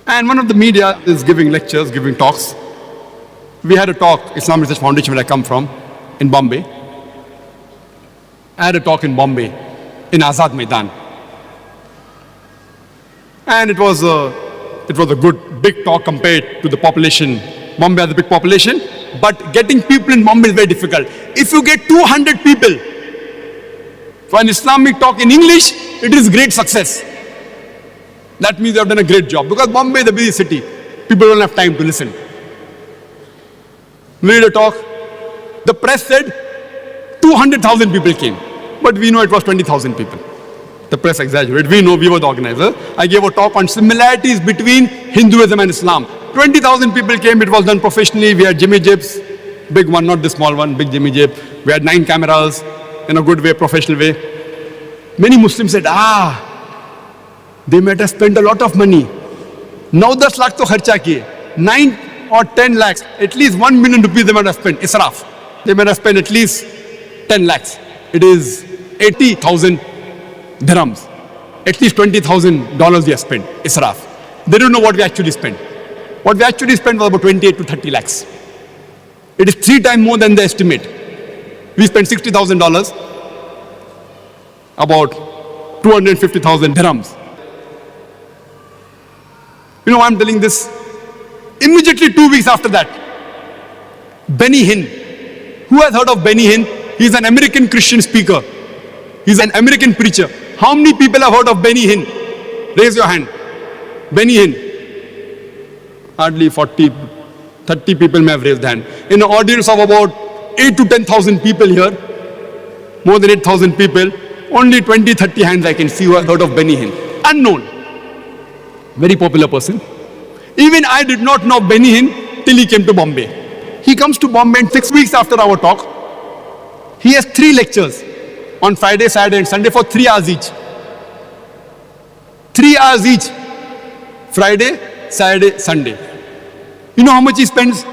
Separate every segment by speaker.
Speaker 1: And one of the media is giving lectures, giving talks. We had a talk, Islamic Research Foundation, where I come from, in Bombay. I had a talk in Bombay, in Azad Maidan. And it was a good, big talk compared to the population. Bombay has a big population, but getting people in Bombay is very difficult. If you get 200 people for an Islamic talk in English, it is great success. That means you have done a great job. Because Bombay is a busy city. People don't have time to listen. We did a talk. The press said 200,000 people came. But we know it was 20,000 people. The press exaggerated. We know, we were the organizer. I gave a talk on similarities between Hinduism and Islam. 20,000 people came. It was done professionally. We had Jimmy Jips, big one, not the small one, big Jimmy Jip. We had 9 cameras in a good way, professional way. Many Muslims said, they might have spent a lot of money. 9-10 lakh to kharcha kiye. 9 or 10 lakhs, at least 1 million rupees they might have spent. Israf. They might have spent at least 10 lakhs. It is 80,000 dirhams. At least $20,000 we have spent. Israf. They don't know what we actually spent. What we actually spent was about 28 to 30 lakhs. It is 3 times more than the estimate. We spent $60,000, about 250,000 dirhams. You know why I'm telling this? Immediately 2 weeks after that, Benny Hinn. Who has heard of Benny Hinn? He's an American Christian speaker. He's an American preacher. How many people have heard of Benny Hinn? Raise your hand. Benny Hinn. Hardly 40, 30 people may have raised hand. In an audience of about 8 to 10,000 people here, more than 8,000 people, only 20, 30 hands I can see who have heard of Benny Hinn. Unknown. Very popular person. Even I did not know Benny Hinn till he came to Bombay. He comes to Bombay and 6 weeks after our talk, he has 3 lectures on Friday, Saturday and Sunday for 3 hours each. 3 hours each. Friday, Saturday, Sunday. You know how much he spends?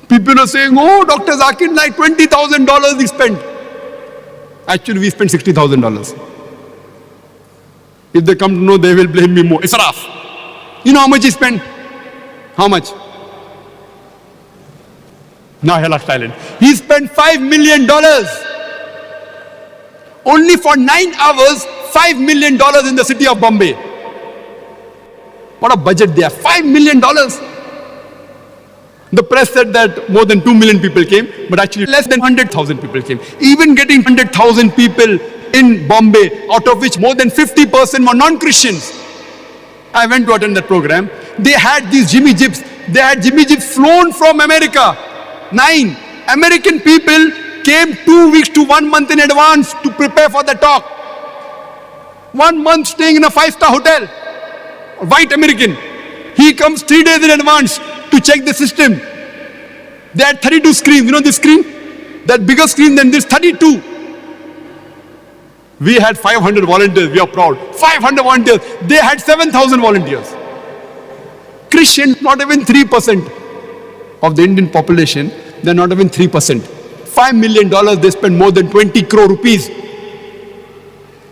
Speaker 1: People are saying, oh, Dr. Zakir Naik, $20,000 he spent. Actually, we spent $60,000. If they come to know, they will blame me more. Israf. You know how much he spent? How much? Now he lost silent. He spent $5 million. Only for 9 hours, $5 million in the city of Bombay. What a budget they have. $5 million. The press said that more than 2 million people came, but actually less than 100,000 people came. Even getting 100,000 people in Bombay, out of which more than 50% were non-Christians. I went to attend that program. They had these Jimmy Jips. They had Jimmy Jips flown from America. 9 American people came 2 weeks to 1 month in advance to prepare for the talk. 1 month staying in a 5-star hotel. White American. He comes 3 days in advance to check the system. They had 32 screens. You know this screen? That bigger screen than this, 32. We had 500 volunteers. We are proud. 500 volunteers. They had 7,000 volunteers. Christians, not even 3% of the Indian population. They're not even 3%. $5 million, they spent more than 20 crore rupees.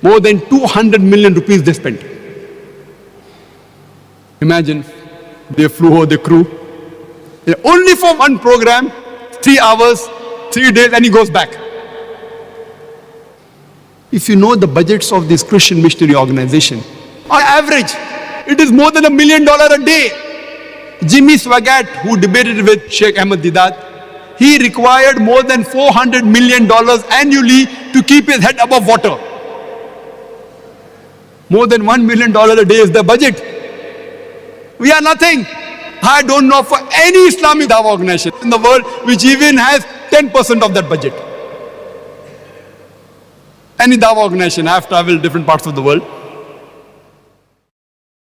Speaker 1: More than 200 million rupees they spent. Imagine, they flew over the crew. Only for one program, 3 hours, 3 days, and he goes back. If you know the budgets of this Christian missionary organization, on average, it is more than $1 million a day. Jimmy Swaggart, who debated with Sheikh Ahmed Didat, he required more than $400 million annually to keep his head above water. More than $1 million a day is the budget. We are nothing. I don't know for any Islamic Dawah organization in the world which even has 10% of that budget. Any Dawah organization, I have traveled different parts of the world.